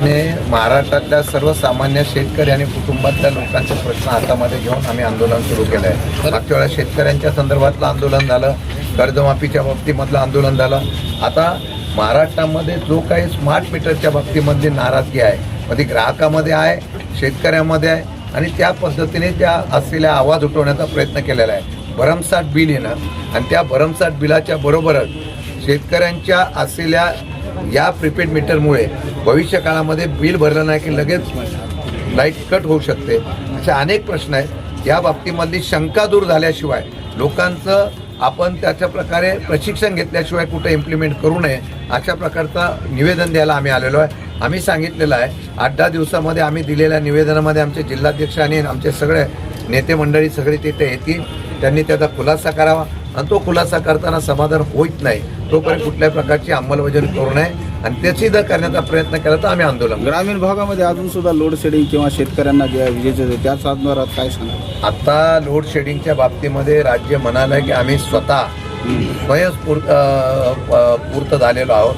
पद्धतीने महाराष्ट्रातल्या सर्वसामान्य शेतकरी आणि कुटुंबातल्या लोकांचे प्रश्न हातामध्ये घेऊन आम्ही आंदोलन सुरू केलं आहे. मागच्या वेळेला शेतकऱ्यांच्या संदर्भातलं आंदोलन झालं, कर्जमाफीच्या बाबतीमधलं आंदोलन झालं. आता महाराष्ट्रामध्ये जो काही स्मार्ट मीटरच्या बाबतीमधली नाराजगी आहे, मग ती ग्राहकामध्ये आहे, शेतकऱ्यांमध्ये आहे आणि त्या पद्धतीने त्या असलेल्या आवाज उठवण्याचा प्रयत्न केलेला आहे. भरमसाठ बिल येणं आणि त्या भरमसाठ बिलाच्या बरोबरच शेतकऱ्यांच्या असलेल्या या प्रीपेड मीटरमुळे भविष्य काळामध्ये बिल भरलं नाही की लगेच लाईट कट होऊ शकते. अशा अनेक प्रश्न आहेत. या बाबतीमधली शंका दूर झाल्याशिवाय लोकांचं आपण त्याच्या प्रकारे प्रशिक्षण घेतल्याशिवाय कुठे इम्प्लिमेंट करू नये अशा प्रकारचं निवेदन द्यायला आम्ही आलेलो आहे. आम्ही सांगितलेलं आहे 8-10 दिवसामध्ये आम्ही दिलेल्या निवेदनामध्ये आमचे जिल्हाध्यक्ष आणि आमचे सगळे नेते मंडळी सगळे तिथे येतील. त्यांनी त्याचा खुलासा करावा आणि तो खुलासा करताना समाधान होत नाही तोपर्यंत कुठल्याही प्रकारची अंमलबजावणी करू नये आणि त्याची जर करण्याचा प्रयत्न केला तर आम्ही आंदोलन. ग्रामीण भागामध्ये अजून सुद्धा लोड शेडिंग किंवा शेतकऱ्यांना जे विजेचे त्या संदर्भात काय सांगा? आता लोड शेडिंगच्या बाबतीमध्ये राज्य म्हणालं की आम्ही स्वतः स्वयंस्फूर्त झालेलो आहोत.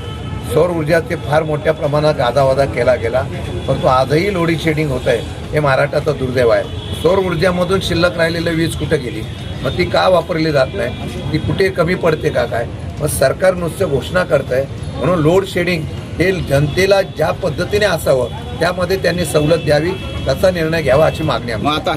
सौर ऊर्जाचे फार मोठ्या प्रमाणात गाजावाजा केला गेला, परंतु आजही लोड शेडिंग होत आहे हे महाराष्ट्राचं दुर्दैव आहे. सौर ऊर्जामधून शिल्लक राहिलेली वीज कुठे गेली, मग ती का वापरली जात नाही, ती कुठे कमी पडते का काय? मग सरकार नुसतं घोषणा करत आहे. म्हणून लोड शेडिंग हे जनतेला ज्या पद्धतीने असावं त्यामध्ये त्यांनी सवलत द्यावी, त्याचा निर्णय घ्यावा अशी मागणी आहे. मग आता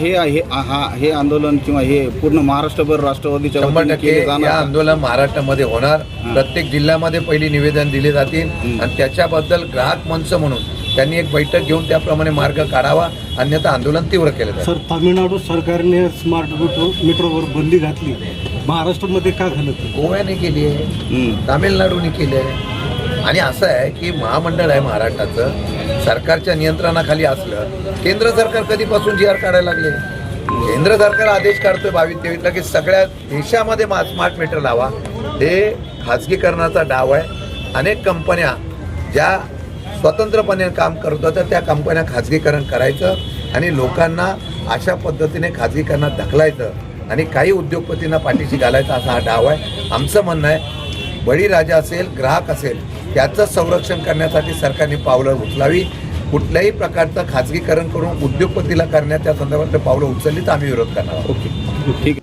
हे आंदोलन किंवा हे पूर्ण महाराष्ट्रभर राष्ट्रवादीच्या 100% या आंदोलन महाराष्ट्रामध्ये होणार. प्रत्येक जिल्ह्यामध्ये पहिली निवेदन दिले जातील आणि त्याच्याबद्दल ग्राहक मंच म्हणून त्यांनी एक बैठक घेऊन त्याप्रमाणे मार्ग काढावा, अन्यथा आंदोलन तीव्र केलं जाईल. सर, तामिळनाडू सरकारने स्मार्ट मीटरवर बंदी घातली, महाराष्ट्रामध्ये का घालत? गोव्याने केली आहे, तामिळनाडूने केली आहे. आणि असं आहे की महामंडळ आहे महाराष्ट्राचं, सरकारच्या नियंत्रणाखाली असलं. केंद्र सरकार कधीपासून GR काढायला लागले? केंद्र सरकार आदेश काढतोय 22-23ला की सगळ्या देशामध्ये स्मार्ट मीटर लावा. हे खाजगीकरणाचा डाव आहे. अनेक कंपन्या ज्या स्वतंत्रपणे काम करत होत्या त्या कंपन्या खाजगीकरण करायचं आणि लोकांना अशा पद्धतीने खाजगीकरणात ढकलायचं आणि काही उद्योगपतींना पाठीशी घालायचा असा हा डाव आहे. आमचं म्हणणं आहे बळीराजा असेल, ग्राहक असेल, त्याचं संरक्षण करण्यासाठी सरकारने पावलं उचलावी. कुठल्याही प्रकारचं खाजगीकरण करून उद्योगपतीला करण्याच्या संदर्भातले पावलं उचलली तर आम्ही विरोध करणार आहोत. ओके, ठीक आहे.